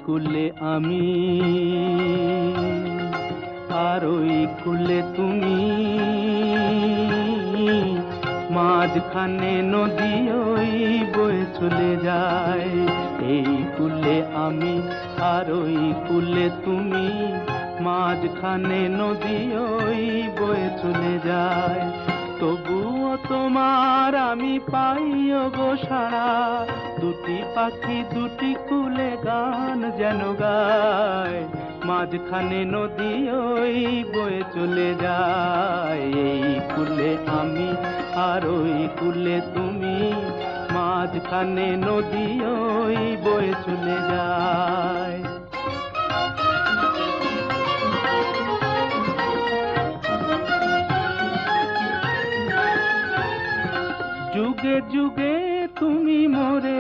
কুলে আমি, আর ওই কুলে তুমি, মাঝখানে নদী ওই বয়ে চলে যায়। এই কুলে আমি, আর ওই কুলে তুমি, মাঝখানে নদী ওই বয়ে চলে যায়। তবুও তোমার আমি পাইও গো সাড়া, দুটি পাখি দুটি কুলে গান যেন গায়। মাঝখানে নদী ওই বয়ে চলে যায়। এই কুলে আমি, আর ওই কুলে তুমি, মাঝখানে নদী ওই বয়ে চলে যায়। যুগে যুগে তুমি মোরে